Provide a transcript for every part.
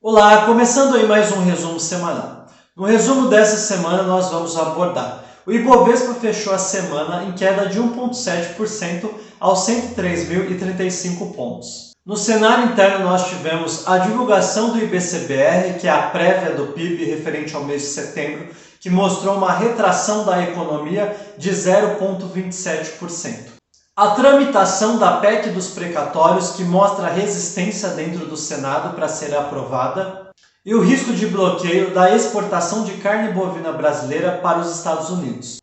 Olá, começando aí mais um resumo semanal. No resumo dessa semana nós vamos abordar: o Ibovespa fechou a semana em queda de 1,7% aos 103.035 pontos. No cenário interno nós tivemos a divulgação do IBCBR, que é a prévia do PIB referente ao mês de setembro, que mostrou uma retração da economia de 0,27%. A tramitação da PEC dos precatórios, que mostra resistência dentro do Senado para ser aprovada, e o risco de bloqueio da exportação de carne bovina brasileira para os Estados Unidos.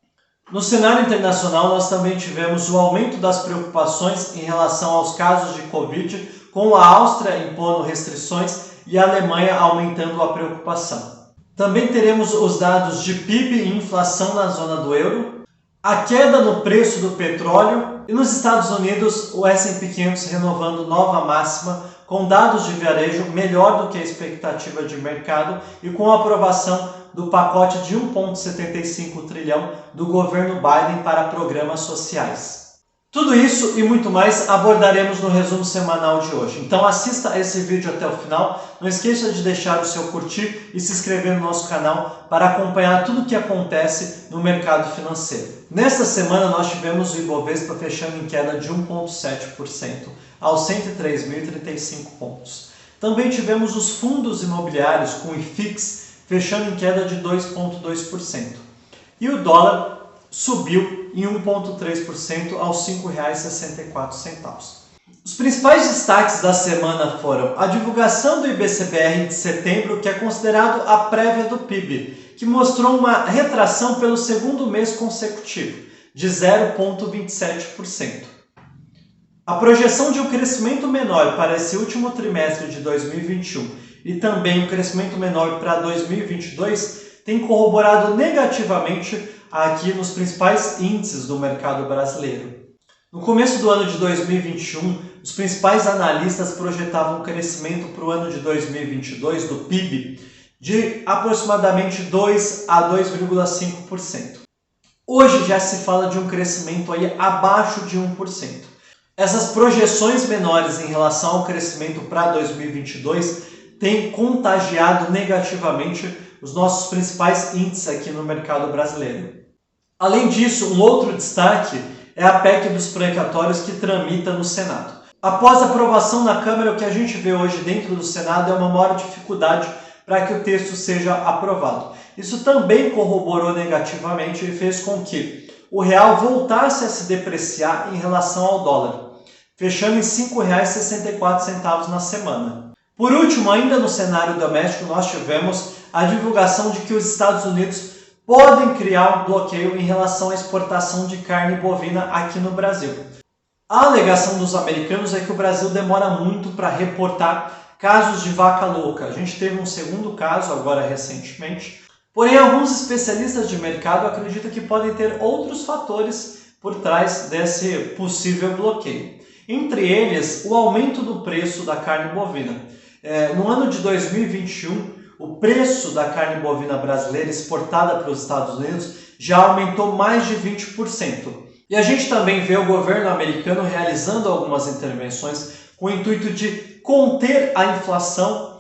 No cenário internacional, nós também tivemos o aumento das preocupações em relação aos casos de Covid, com a Áustria impondo restrições e a Alemanha aumentando a preocupação. Também teremos os dados de PIB e inflação na zona do euro, a queda no preço do petróleo e nos Estados Unidos o S&P 500 renovando nova máxima com dados de varejo melhor do que a expectativa de mercado e com a aprovação do pacote de 1,75 trilhão do governo Biden para programas sociais. Tudo isso e muito mais abordaremos no resumo semanal de hoje. Então assista esse vídeo até o final, não esqueça de deixar o seu curtir e se inscrever no nosso canal para acompanhar tudo o que acontece no mercado financeiro. Nesta semana nós tivemos o Ibovespa fechando em queda de 1,7% aos 103.035 pontos. Também tivemos os fundos imobiliários com o IFIX fechando em queda de 2,2%. E o dólar subiu em 1,3% aos R$ 5,64. Os principais destaques da semana foram a divulgação do IBCBR de setembro, que é considerado a prévia do PIB, que mostrou uma retração pelo segundo mês consecutivo, de 0,27%. A projeção de um crescimento menor para esse último trimestre de 2021 e também um crescimento menor para 2022 tem corroborado negativamente aqui nos principais índices do mercado brasileiro. No começo do ano de 2021, os principais analistas projetavam um crescimento para o ano de 2022 do PIB de aproximadamente 2 a 2,5%. Hoje já se fala de um crescimento aí abaixo de 1%. Essas projeções menores em relação ao crescimento para 2022 têm contagiado negativamente os nossos principais índices aqui no mercado brasileiro. Além disso, um outro destaque é a PEC dos precatórios que tramita no Senado. Após a aprovação na Câmara, o que a gente vê hoje dentro do Senado é uma maior dificuldade para que o texto seja aprovado. Isso também corroborou negativamente e fez com que o real voltasse a se depreciar em relação ao dólar, fechando em R$ 5,64 na semana. Por último, ainda no cenário doméstico, nós tivemos a divulgação de que os Estados Unidos podem criar um bloqueio em relação à exportação de carne bovina aqui no Brasil. A alegação dos americanos é que o Brasil demora muito para reportar casos de vaca louca. A gente teve um segundo caso agora recentemente, porém alguns especialistas de mercado acreditam que podem ter outros fatores por trás desse possível bloqueio. Entre eles, o aumento do preço da carne bovina. No ano de 2021, o preço da carne bovina brasileira exportada para os Estados Unidos já aumentou mais de 20%. E a gente também vê o governo americano realizando algumas intervenções com o intuito de conter a inflação,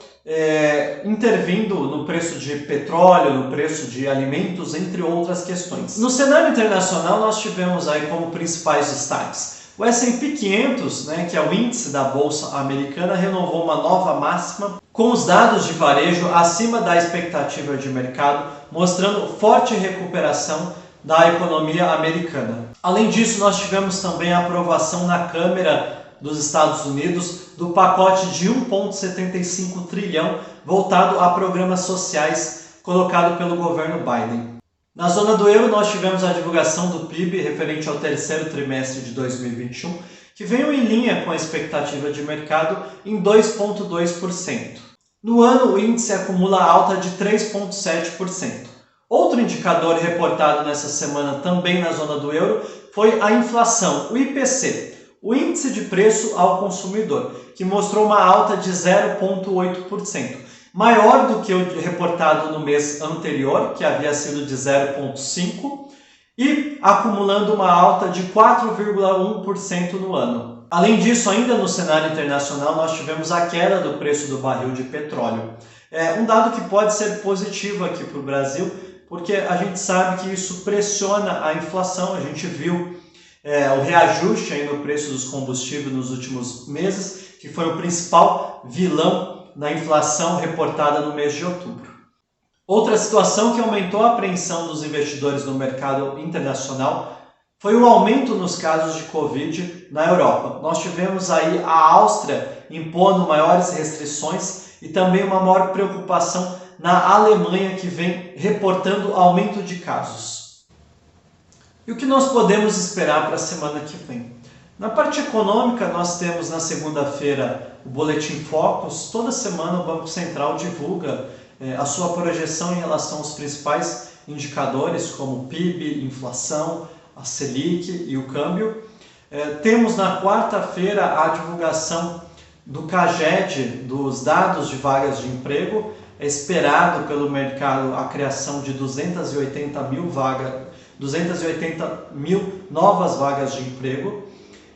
intervindo no preço de petróleo, no preço de alimentos, entre outras questões. No cenário internacional, nós tivemos aí como principais destaques o S&P 500, que é o índice da Bolsa Americana, renovou uma nova máxima com os dados de varejo acima da expectativa de mercado, mostrando forte recuperação da economia americana. Além disso, nós tivemos também a aprovação na Câmara dos Estados Unidos do pacote de 1,75 trilhão voltado a programas sociais colocado pelo governo Biden. Na zona do euro, nós tivemos a divulgação do PIB referente ao terceiro trimestre de 2021, que veio em linha com a expectativa de mercado em 2,2%. No ano, o índice acumula alta de 3,7%. Outro indicador reportado nessa semana também na zona do euro foi a inflação, o IPC, o índice de preço ao consumidor, que mostrou uma alta de 0,8%. Maior do que o reportado no mês anterior, que havia sido de 0,5%, e acumulando uma alta de 4,1% no ano. Além disso, ainda no cenário internacional, nós tivemos a queda do preço do barril de petróleo. Um dado que pode ser positivo aqui para o Brasil, porque a gente sabe que isso pressiona a inflação. A gente viu o reajuste aí no preço dos combustíveis nos últimos meses, que foi o principal vilão na inflação reportada no mês de outubro. Outra situação que aumentou a apreensão dos investidores no mercado internacional foi o aumento nos casos de Covid na Europa. Nós tivemos aí a Áustria impondo maiores restrições e também uma maior preocupação na Alemanha, que vem reportando aumento de casos. E o que nós podemos esperar para a semana que vem? Na parte econômica, nós temos na segunda-feira o Boletim Focus. Toda semana o Banco Central divulga a sua projeção em relação aos principais indicadores, como o PIB, inflação, a Selic e o câmbio. Temos na quarta-feira a divulgação do CAGED, dos dados de vagas de emprego. É esperado pelo mercado a criação de 280 mil novas vagas de emprego.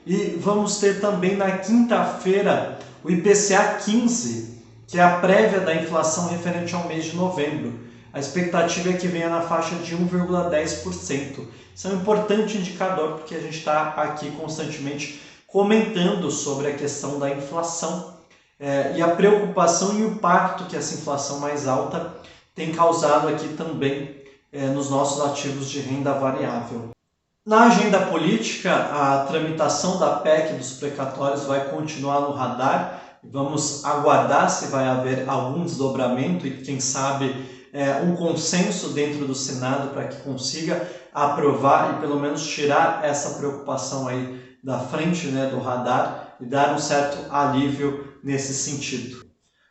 E vamos ter também na quinta-feira o IPCA 15, que é a prévia da inflação referente ao mês de novembro. A expectativa é que venha na faixa de 1,10%. Isso é um importante indicador, porque a gente está aqui constantemente comentando sobre a questão da inflação e a preocupação e o impacto que essa inflação mais alta tem causado aqui também nos nossos ativos de renda variável. Na agenda política, a tramitação da PEC dos precatórios vai continuar no radar. Vamos aguardar se vai haver algum desdobramento e, quem sabe, um consenso dentro do Senado para que consiga aprovar e pelo menos tirar essa preocupação aí da frente, do radar, e dar um certo alívio nesse sentido.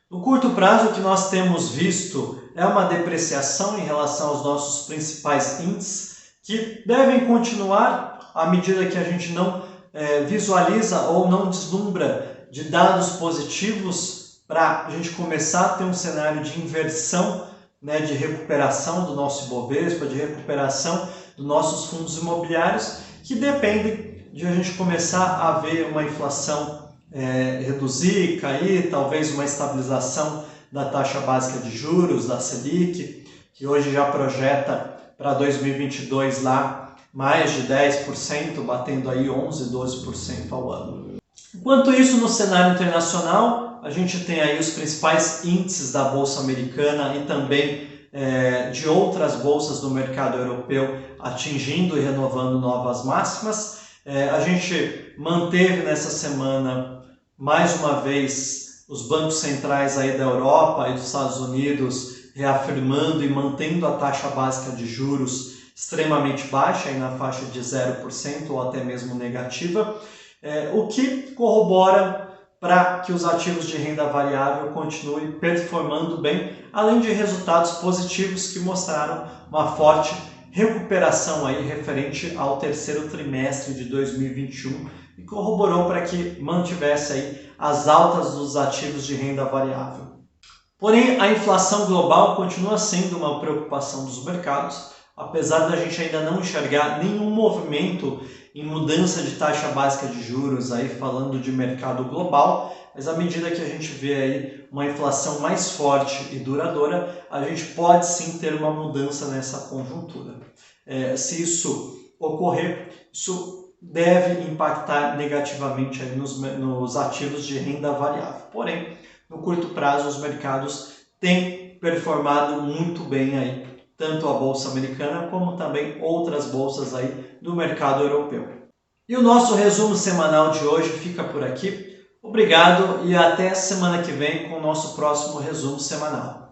No curto prazo, o que nós temos visto é uma depreciação em relação aos nossos principais índices, que devem continuar à medida que a gente não visualiza ou não deslumbra de dados positivos para a gente começar a ter um cenário de inversão, de recuperação do nosso Ibovespa, de recuperação dos nossos fundos imobiliários, que dependem de a gente começar a ver uma inflação reduzir, cair, talvez uma estabilização da taxa básica de juros, da Selic, que hoje já projeta para 2022 lá mais de 10%, batendo aí 11%, 12% ao ano. Enquanto isso, no cenário internacional, a gente tem aí os principais índices da Bolsa Americana e também de outras bolsas do mercado europeu atingindo e renovando novas máximas. A gente manteve nessa semana, mais uma vez, os bancos centrais aí da Europa e dos Estados Unidos reafirmando e mantendo a taxa básica de juros extremamente baixa, aí na faixa de 0% ou até mesmo negativa, o que corrobora para que os ativos de renda variável continuem performando bem, além de resultados positivos que mostraram uma forte recuperação aí referente ao terceiro trimestre de 2021 e corroborou para que mantivesse aí as altas dos ativos de renda variável. Porém, a inflação global continua sendo uma preocupação dos mercados, apesar da gente ainda não enxergar nenhum movimento em mudança de taxa básica de juros, aí falando de mercado global, mas à medida que a gente vê aí uma inflação mais forte e duradoura, a gente pode sim ter uma mudança nessa conjuntura. Se isso ocorrer, isso deve impactar negativamente aí nos ativos de renda variável. Porém, no curto prazo, os mercados têm performado muito bem aí, tanto a Bolsa Americana como também outras bolsas aí do mercado europeu. E o nosso resumo semanal de hoje fica por aqui. Obrigado e até semana que vem com o nosso próximo resumo semanal.